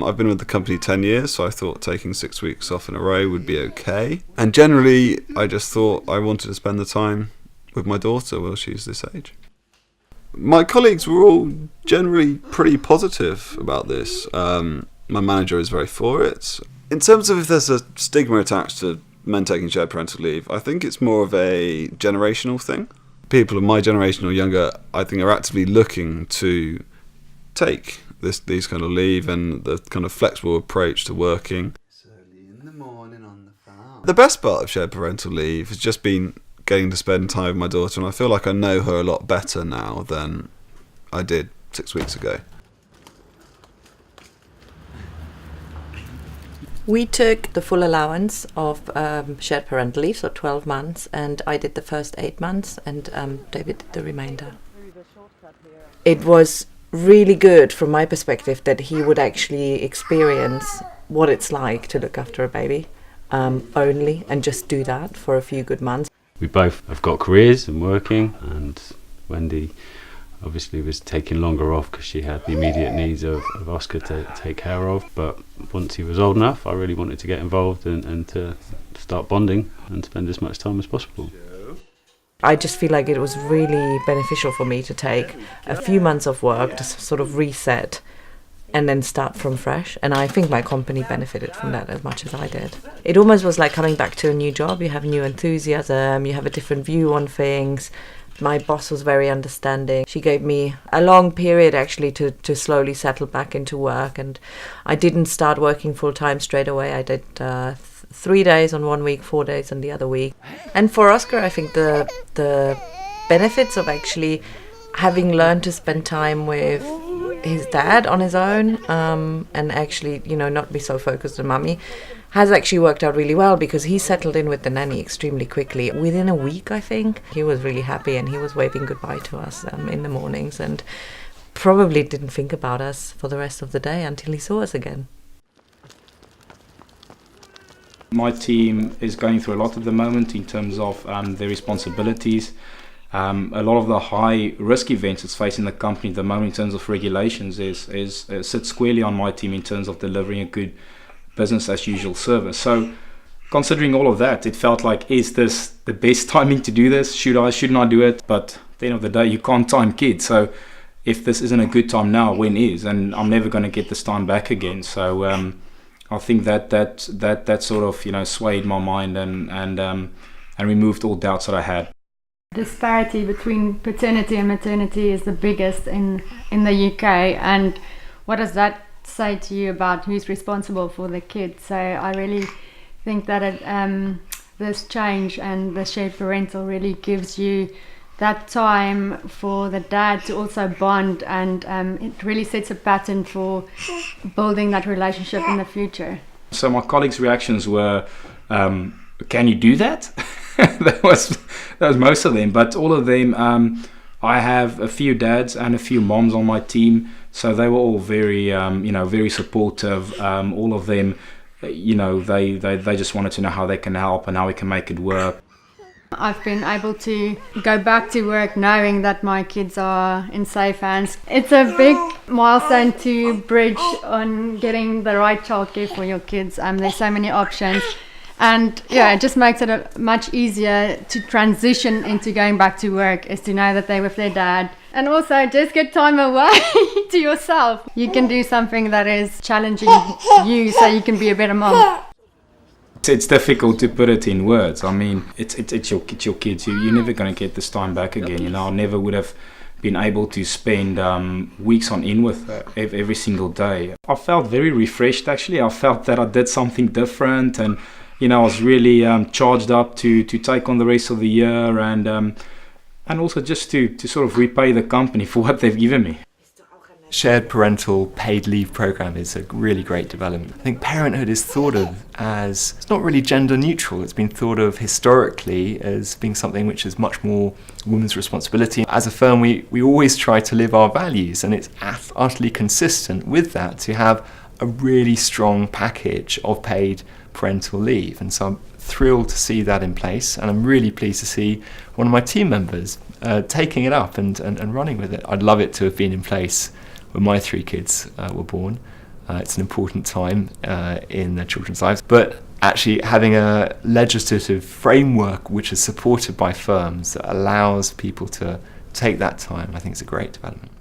I've been with the company 10 years, so I thought taking 6 weeks off in a row would be okay. And generally, I just thought I wanted to spend the time with my daughter while she's this age. My colleagues were all generally pretty positive about this. My manager is very for it. In terms of if there's a stigma attached to men taking shared parental leave, I think it's more of a generational thing. People of my generation or younger, I think, are actively looking to take these kind of leave and the kind of flexible approach to working. Early in the morning on the farm. The best part of shared parental leave has just been getting to spend time with my daughter, and I feel like I know her a lot better now than I did 6 weeks ago. We took the full allowance of shared parental leave, so 12 months, and I did the first 8 months, and David did the remainder. It was really good from my perspective that he would actually experience what it's like to look after a baby only, and just do that for a few good months. We both have got careers and working, and Wendy obviously was taking longer off because she had the immediate needs of Oscar to take care of. But once he was old enough, I really wanted to get involved and to start bonding and spend as much time as possible. I just feel like it was really beneficial for me to take a few months of work to sort of reset and then start from fresh. And I think my company benefited from that as much as I did. It almost was like coming back to a new job. You have new enthusiasm, you have a different view on things. My boss was very understanding. She gave me a long period actually to slowly settle back into work, and I didn't start working full time straight away. I did 3 days on 1 week, 4 days on the other week. And for Oscar, I think the benefits of actually having learned to spend time with his dad on his own and actually, not be so focused on mummy has actually worked out really well, because he settled in with the nanny extremely quickly. Within a week, I think, he was really happy, and he was waving goodbye to us in the mornings, and probably didn't think about us for the rest of the day until he saw us again. My team is going through a lot at the moment in terms of their responsibilities. A lot of the high risk events it's facing the company at the moment in terms of regulations sits squarely on my team in terms of delivering a good business as usual service. So considering all of that, it felt like, is this the best timing to do this? Shouldn't I do it? But at the end of the day, you can't time kids. So if this isn't a good time now, when is? And I'm never going to get this time back again. So I think that sort of swayed my mind and removed all doubts that I had. Disparity between paternity and maternity is the biggest in the UK, and what does that say to you about who's responsible for the kids? So I really think that this change and the shared parental really gives you that time for the dad to also bond, and it really sets a pattern for building that relationship in the future. So my colleagues' reactions were, can you do that? that was most of them, but all of them, I have a few dads and a few moms on my team, so they were all very very supportive. All of them, they just wanted to know how they can help and how we can make it work. I've been able to go back to work knowing that my kids are in safe hands. It's a big milestone to bridge on getting the right childcare for your kids. There's so many options. And it just makes it much easier to transition into going back to work, is to know that they're with their dad. And also just get time away to yourself. You can do something that is challenging you so you can be a better mom. It's difficult to put it in words. I mean, it's your kids. You're never going to get this time back again. I never would have been able to spend weeks on end with her every single day. I felt very refreshed, actually. I felt that I did something different, and I was really charged up to take on the rest of the year, and also just to sort of repay the company for what they've given me. Shared parental paid leave program is a really great development. I think parenthood is thought of as, it's not really gender neutral. It's been thought of historically as being something which is much more women's responsibility. As a firm, we always try to live our values, and it's utterly consistent with that to have a really strong package of paid parental leave. And so I'm thrilled to see that in place, and I'm really pleased to see one of my team members taking it up and running with it. I'd love it to have been in place when my 3 kids were born, It's an important time in their children's lives. But actually having a legislative framework which is supported by firms that allows people to take that time, I think is a great development.